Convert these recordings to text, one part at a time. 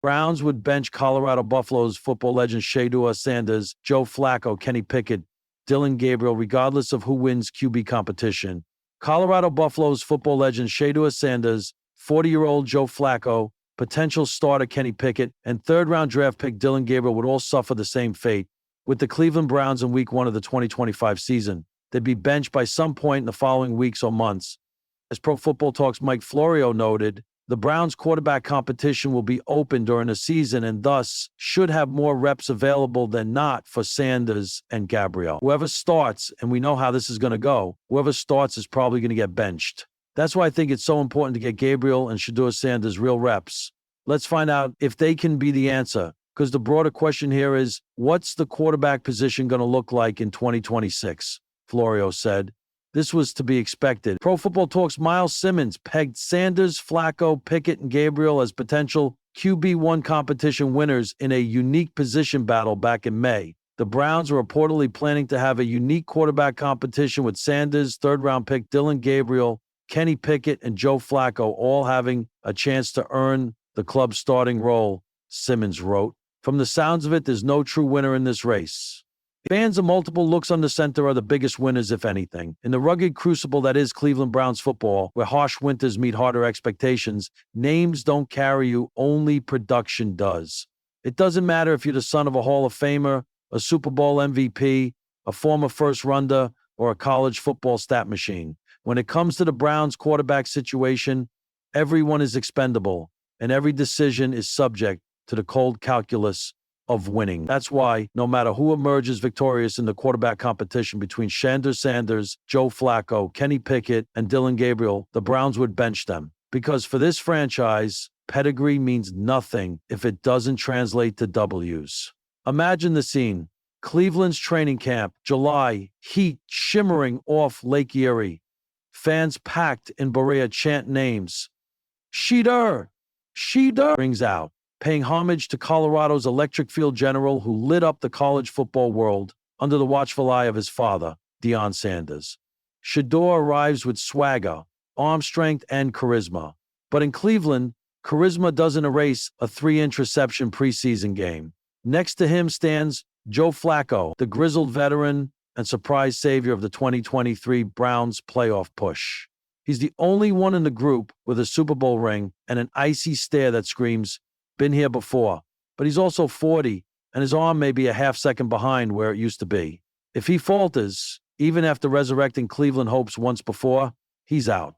Browns would bench Colorado Buffaloes football legend Shedeur Sanders, Joe Flacco, Kenny Pickett, Dillon Gabriel, regardless of who wins QB competition. Colorado Buffaloes football legend Shedeur Sanders, 40-year-old Joe Flacco, potential starter Kenny Pickett, and third-round draft pick Dillon Gabriel would all suffer the same fate. With the Cleveland Browns in Week 1 of the 2025 season, they'd be benched by some point in the following weeks or months. As Pro Football Talk's Mike Florio noted, the Browns' quarterback competition will be open during the season and thus should have more reps available than not for Sanders and Gabriel. Whoever starts, and we know how this is going to go, whoever starts is probably going to get benched. That's why I think it's so important to get Gabriel and Shedeur Sanders real reps. Let's find out if they can be the answer, because the broader question here is, what's the quarterback position going to look like in 2026? Florio said. This was to be expected. Pro Football Talk's Miles Simmons pegged Sanders, Flacco, Pickett, and Gabriel as potential QB1 competition winners in a unique position battle back in May. The Browns are reportedly planning to have a unique quarterback competition with Sanders, third-round pick Dillon Gabriel, Kenny Pickett, and Joe Flacco all having a chance to earn the club's starting role, Simmons wrote. From the sounds of it, there's no true winner in this race. Fans of multiple looks under center are the biggest winners, if anything. In the rugged crucible that is Cleveland Browns football, where harsh winters meet harder expectations, names don't carry you, only production does. It doesn't matter if you're the son of a Hall of Famer, a Super Bowl MVP, a former first-rounder, or a college football stat machine. When it comes to the Browns' quarterback situation, everyone is expendable, and every decision is subject to the cold calculus of winning. That's why, no matter who emerges victorious in the quarterback competition between Shedeur Sanders, Joe Flacco, Kenny Pickett, and Dillon Gabriel, the Browns would bench them. Because for this franchise, pedigree means nothing if it doesn't translate to W's. Imagine the scene. Cleveland's training camp, July, heat shimmering off Lake Erie. Fans packed in Berea chant names. Shedeur! Shedeur! Rings out, paying homage to Colorado's electric field general who lit up the college football world under the watchful eye of his father, Deion Sanders. Shedeur arrives with swagger, arm strength, and charisma. But in Cleveland, charisma doesn't erase a 3-interception preseason game. Next to him stands Joe Flacco, the grizzled veteran and surprise savior of the 2023 Browns playoff push. He's the only one in the group with a Super Bowl ring and an icy stare that screams, "Been here before." But he's also 40, and his arm may be a half-second behind where it used to be. If he falters, even after resurrecting Cleveland hopes once before, he's out.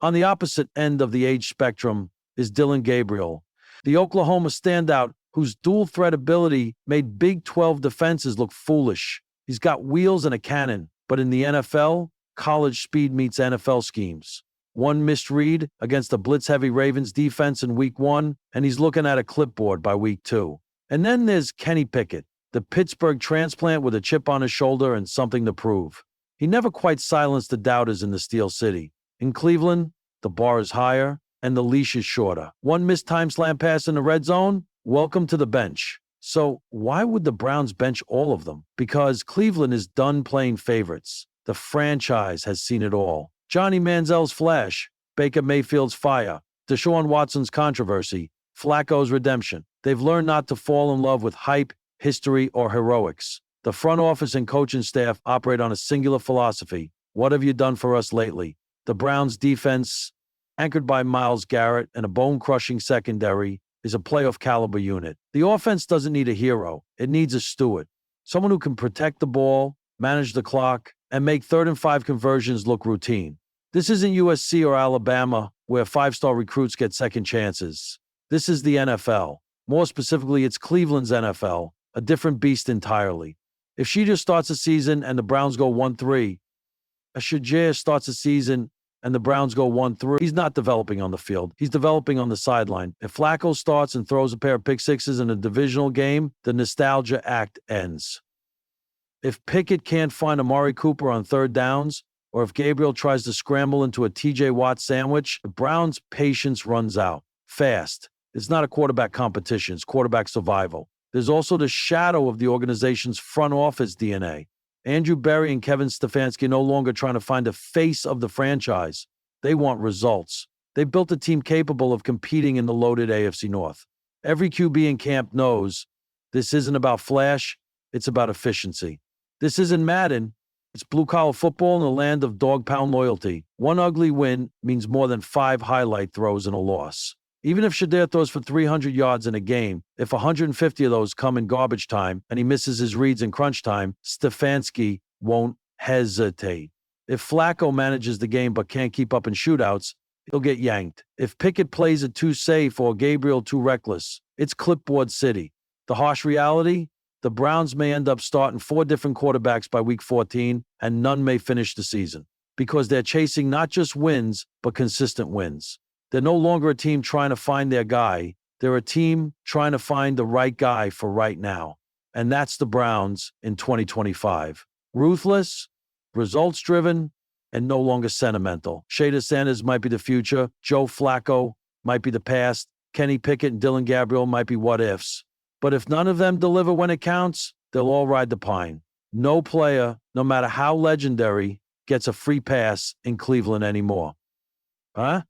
On the opposite end of the age spectrum is Dillon Gabriel, the Oklahoma standout whose dual-threat ability made Big 12 defenses look foolish. He's got wheels and a cannon, but in the NFL, college speed meets NFL schemes. One misread against the blitz-heavy Ravens defense in Week 1, and he's looking at a clipboard by Week 2. And then there's Kenny Pickett, the Pittsburgh transplant with a chip on his shoulder and something to prove. He never quite silenced the doubters in the Steel City. In Cleveland, the bar is higher and the leash is shorter. One missed time slam pass in the red zone, welcome to the bench. So why would the Browns bench all of them? Because Cleveland is done playing favorites. The franchise has seen it all. Johnny Manziel's flash, Baker Mayfield's fire, Deshaun Watson's controversy, Flacco's redemption. They've learned not to fall in love with hype, history, or heroics. The front office and coaching staff operate on a singular philosophy. What have you done for us lately? The Browns' defense, anchored by Myles Garrett and a bone-crushing secondary, is a playoff-caliber unit. The offense doesn't need a hero. It needs a steward, someone who can protect the ball, manage the clock, and make 3rd and 5 conversions look routine. This isn't USC or Alabama, where 5-star recruits get second chances. This is the NFL. More specifically, it's Cleveland's NFL, a different beast entirely. If Shedeur starts a season and the Browns go 1-3, if Shedeur starts a season and the Browns go 1-3, he's not developing on the field. He's developing on the sideline. If Flacco starts and throws a pair of pick sixes in a divisional game, the nostalgia act ends. If Pickett can't find Amari Cooper on 3rd downs, or if Gabriel tries to scramble into a TJ Watt sandwich, the Browns' patience runs out fast. It's not a quarterback competition, it's quarterback survival. There's also the shadow of the organization's front office DNA. Andrew Berry and Kevin Stefanski are no longer trying to find the face of the franchise. They want results. They built a team capable of competing in the loaded AFC North. Every QB in camp knows this isn't about flash, it's about efficiency. This isn't Madden, it's blue-collar football in the land of dog-pound loyalty. One ugly win means more than 5 highlight throws in a loss. Even if Shedeur throws for 300 yards in a game, if 150 of those come in garbage time and he misses his reads in crunch time, Stefanski won't hesitate. If Flacco manages the game but can't keep up in shootouts, he'll get yanked. If Pickett plays it too safe or Gabriel too reckless, it's clipboard city. The harsh reality? The Browns may end up starting 4 different quarterbacks by week 14, and none may finish the season because they're chasing not just wins, but consistent wins. They're no longer a team trying to find their guy. They're a team trying to find the right guy for right now. And that's the Browns in 2025. Ruthless, results-driven, and no longer sentimental. Shedeur Sanders might be the future. Joe Flacco might be the past. Kenny Pickett and Dillon Gabriel might be what-ifs. But if none of them deliver when it counts, they'll all ride the pine. No player, no matter how legendary, gets a free pass in Cleveland anymore. Huh?